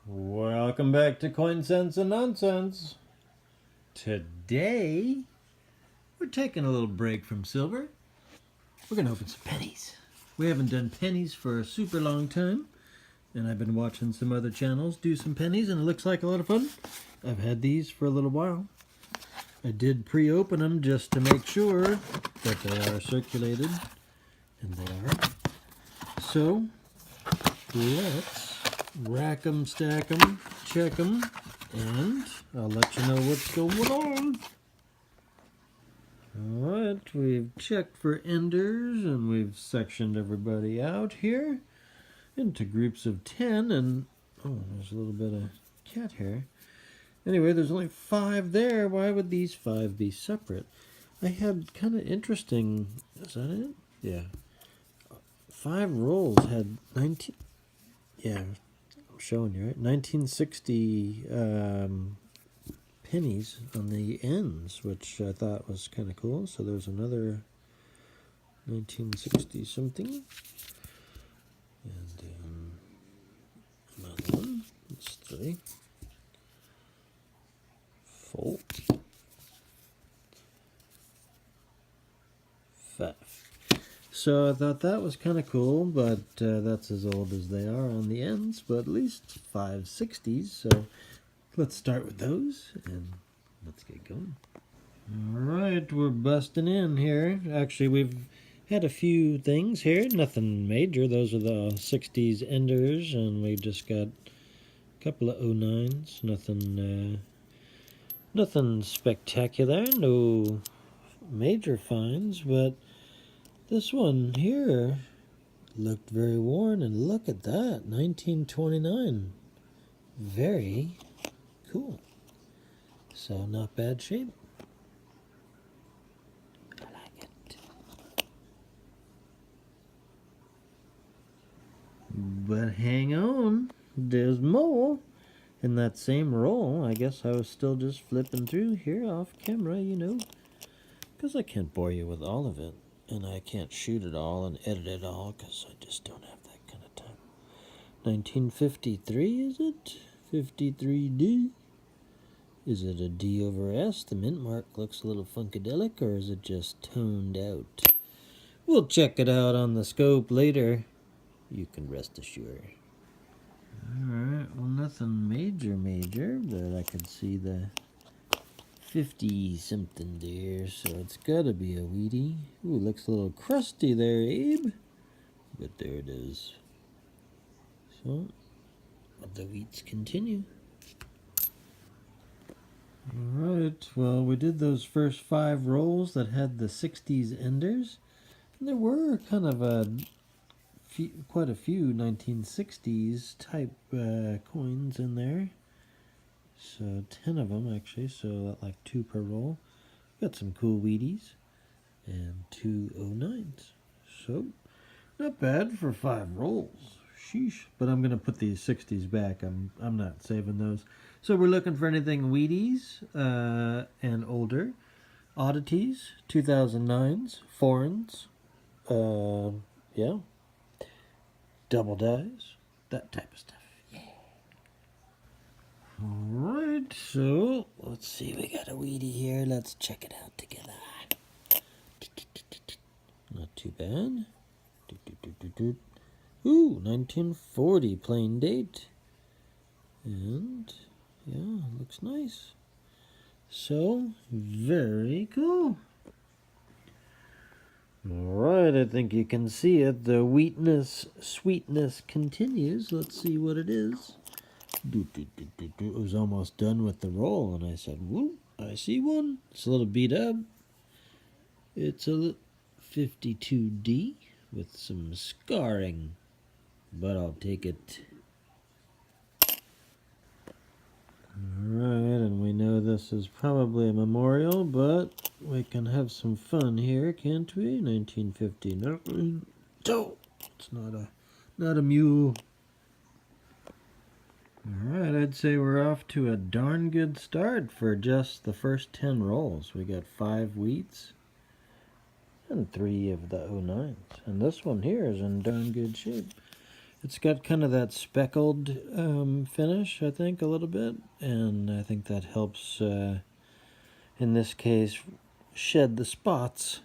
Welcome back to Coin Sense and Nonsense. Today, we're taking a little break from silver. We're going to open some pennies. We haven't done pennies for a super long time, and I've been watching some other channels do some pennies, and it looks like a lot of fun. I've had these for a little while. I did pre-open them just to make sure that they are circulated, and they are. So, let's rack them, stack them, check them, and I'll let you know what's going on. Alright, we've checked for enders and we've sectioned everybody out here into groups of 10, and oh, there's a little bit of cat hair. Anyway, there's only 5 there. Why would these 5 be separate? I had kind of interesting, is that it? Yeah. 5 rolls had 19, yeah, I'm showing you, right? 1960 pennies on the ends, which I thought was kind of cool. So there's another 1960 something. And then another one. That's 3. 4. 5. So I thought that was kind of cool, but that's as old as they are on the ends, but at least 5 60s. So let's start with those and let's get going. Alright, we're busting in here. Actually, we've had a few things here, nothing major. Those are the 60s enders, and we just got a couple of 09s. Nothing spectacular, no major finds, but this one here looked very worn, and look at that, 1929. Very cool. So not bad shape. I like it. But hang on, there's more. In that same roll, I guess I was still just flipping through here off camera, you know, because I can't bore you with all of it, and I can't shoot it all and edit it all because I just don't have that kind of time. 1953, is it? 53D? Is it a D over S? The mint mark looks a little funkadelic, or is it just toned out? We'll check it out on the scope later. You can rest assured. Alright, well, nothing major, but I can see the 50-something there, so it's gotta be a Wheatie. Ooh, looks a little crusty there, Abe. But there it is. So, the wheats continue. Alright, well, we did those first 5 rolls that had the 60s enders. And there were kind of quite a few 1960s type coins in there. So 10 of them actually, so like 2 per roll. Got some cool Wheaties and 2 09s. So not bad for 5 rolls. Sheesh. But I'm gonna put these 60s back. I'm not saving those. So we're looking for anything Wheaties and older. Oddities, 2009s, foreigns, yeah, double dies, that type of stuff. Yeah. Alright, so let's see, we got a Wheatie here. Let's check it out together. Not too bad. Ooh, 1940 plain date. And yeah, looks nice. So, very cool. Alright, I think you can see it. The sweetness continues. Let's see what it is. It was almost done with the roll, and I said, whoop, I see one. It's a little beat up. It's a 52D with some scarring, but I'll take it. Alright, and we know this is probably a memorial, but we can have some fun here, can't we? 1959. So, it's not a mule. Alright, I'd say we're off to a darn good start for just the first 10 rolls. We got 5 wheats and 3 of the 09s. And this one here is in darn good shape. It's got kind of that speckled finish, I think, a little bit, and I think that helps, in this case, shed the spots.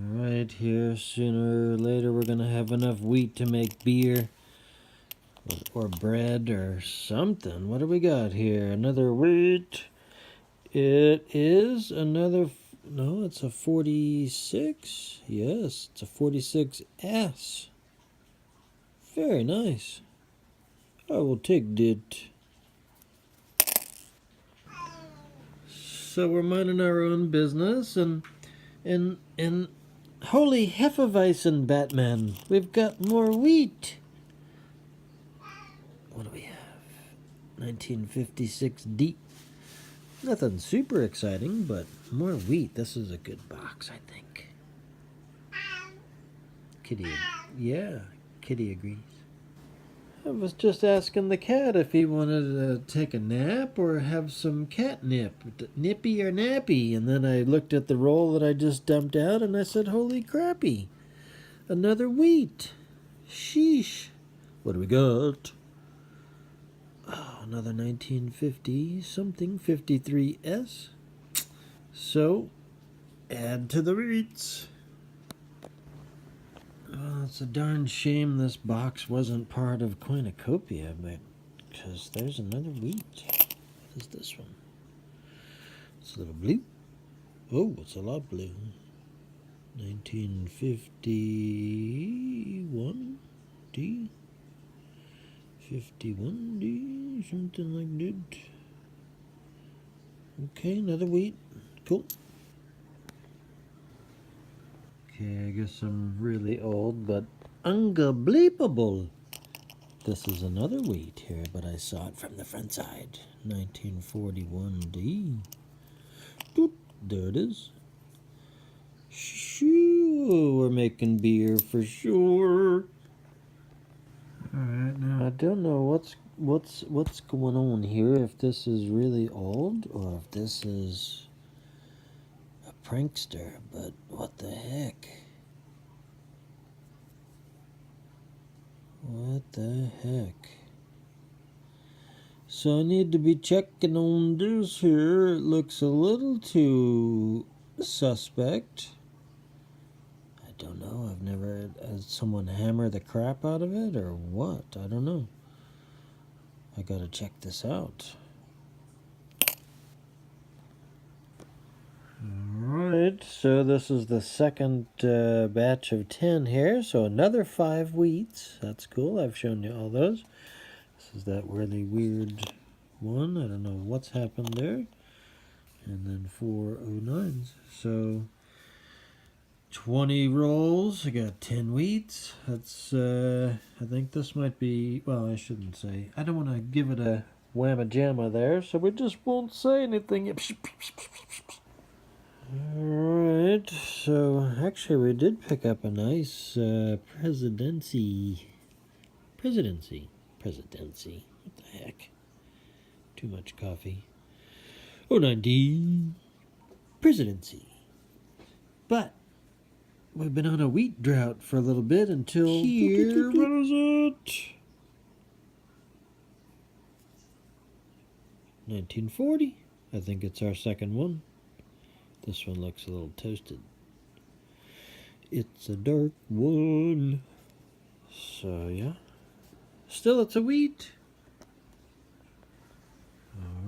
Right here, sooner or later, we're going to have enough wheat to make beer or bread or something. What do we got here? Another wheat. It is another, no, it's a 46. Yes, it's a 46S. Very nice. I will take that. So we're minding our own business, and holy Hefeweizen, Batman, we've got more wheat. What do we have? 1956D. Nothing super exciting, but more wheat. This is a good box, I think. Kitty, yeah, Kitty agrees. I was just asking the cat if he wanted to take a nap or have some catnip, nippy or nappy. And then I looked at the roll that I just dumped out and I said, holy crappy, another wheat. Sheesh. What do we got? Oh, another 1950 something, 53S. So, add to the wheats. Well, it's a darn shame this box wasn't part of Cornucopia, but because there's another wheat. What is this one? It's a little blue. Oh, it's a lot blue. 1951D. 51D, something like that. Okay, another wheat. Cool. Okay, I guess I'm really old, but unbelievable. This is another wheat here, but I saw it from the front side. 1941D. Doot, there it is. Shoo, we're making beer for sure. All right, now I don't know what's going on here. If this is really old or if this is a prankster, but what the heck? What the heck? So I need to be checking on this here. It looks a little too suspect. I don't know. I've never had someone hammer the crap out of it or what. I don't know. I gotta check this out. Alright, so this is the second batch of 10 here. So another 5 wheats. That's cool. I've shown you all those. This is that really weird one. I don't know what's happened there. And then 4 09s. So 20 rolls. I got 10 wheats. That's, I think this might be, well, I shouldn't say. I don't want to give it a whamma jamma there, so we just won't say anything. Alright, so actually we did pick up a nice presidency. What the heck? Too much coffee. 090 presidency. But we've been on a wheat drought for a little bit until here. What is it? 1940. I think it's our second one. This one looks a little toasted. It's a dark one. So, yeah. Still, it's a wheat.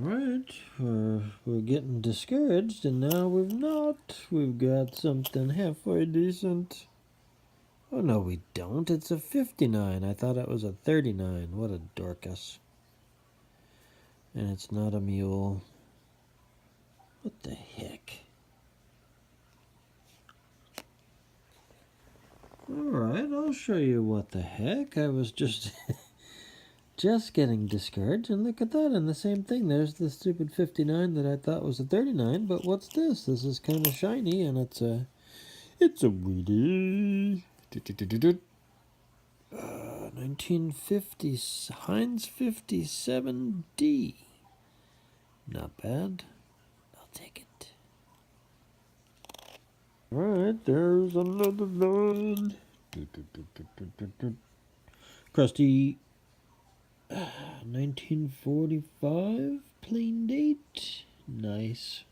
Alright, we're getting discouraged, and now we've not. We've got something halfway decent. Oh, no, we don't. It's a 59. I thought it was a 39. What a dorcas. And it's not a mule. What the heck? Alright, I'll show you what the heck. I was just getting discouraged, and look at that, and the same thing. There's the stupid 59 that I thought was a 39, but what's this? This is kind of shiny, and it's a wheatie. 1950 Heinz 57D. Not bad. I'll take it. Alright, there's another one. Crusty 1945 plain date. Nice.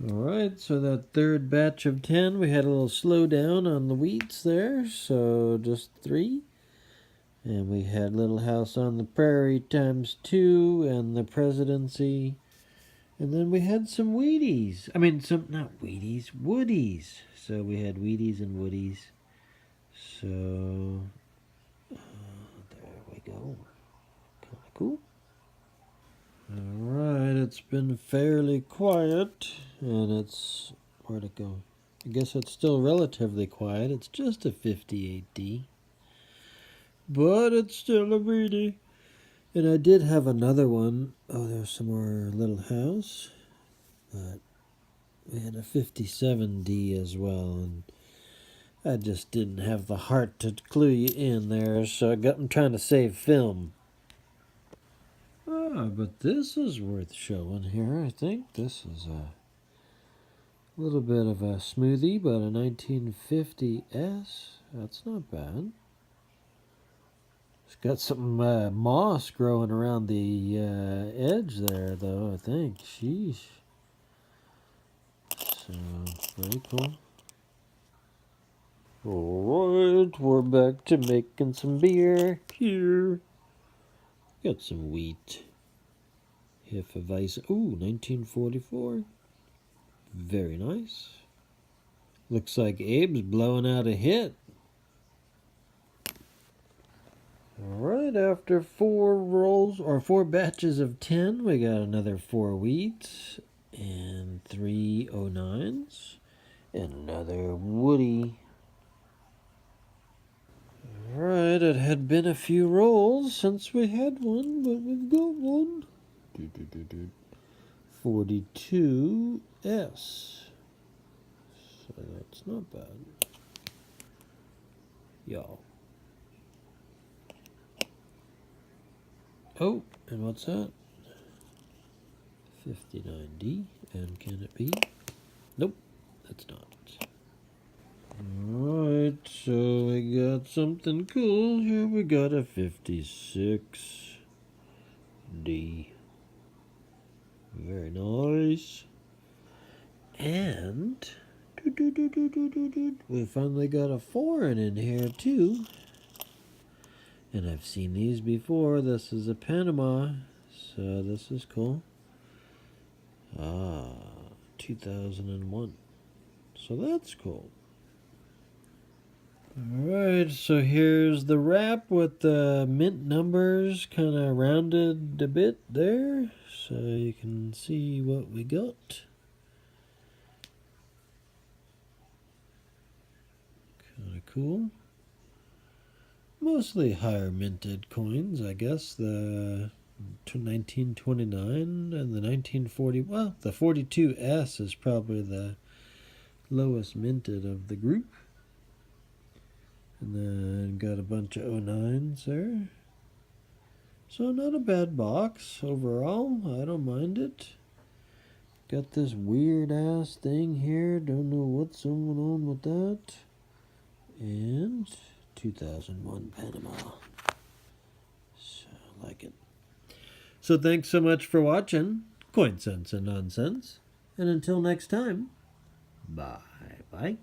Alright, so that third batch of 10, we had a little slowdown on the wheats there, so just 3. And we had Little House on the Prairie ×2 and the Presidency. And then we had some Wheaties. Not Wheaties, Woodies. So we had Wheaties and Woodies. So, there we go. Kind of cool. Alright, it's been fairly quiet. And it's, where'd it go? I guess it's still relatively quiet. It's just a 58D. But it's still a Wheatie. And I did have another one. Oh, there's some more Little House. But we had a 57D as well. And I just didn't have the heart to clue you in there. So I'm trying to save film. Ah, but this is worth showing here. I think this is a little bit of a smoothie, but a 1950S. That's not bad. It's got some moss growing around the edge there, though, I think. Sheesh. So, very cool. Alright, we're back to making some beer here. Got some wheat. Hefeweizen. Ooh, 1944. Very nice. Looks like Abe's blowing out a hit. Alright, after 4 batches of 10, we got another 4 wheats and 3 09s and another Woody. Alright, it had been a few rolls since we had one, but we've got one. 42S. So that's not bad. Y'all. Oh, and what's that? 59D. And can it be? Nope, that's not. Alright, so we got something cool. Here we got a 56D. Very nice. And we finally got a foreign in here too. And I've seen these before. This is a Panama, so this is cool. 2001. So that's cool. Alright, so here's the wrap with the mint numbers kind of rounded a bit there. So you can see what we got. Kind of cool. Mostly higher minted coins, I guess. The 1929 and the 1940. Well, the 42S is probably the lowest minted of the group. And then got a bunch of 09s there. So not a bad box overall. I don't mind it. Got this weird ass thing here. Don't know what's going on with that. And 2001 Panama. So I like it. So thanks so much for watching Coin Sense and Nonsense. And until next time, bye-bye.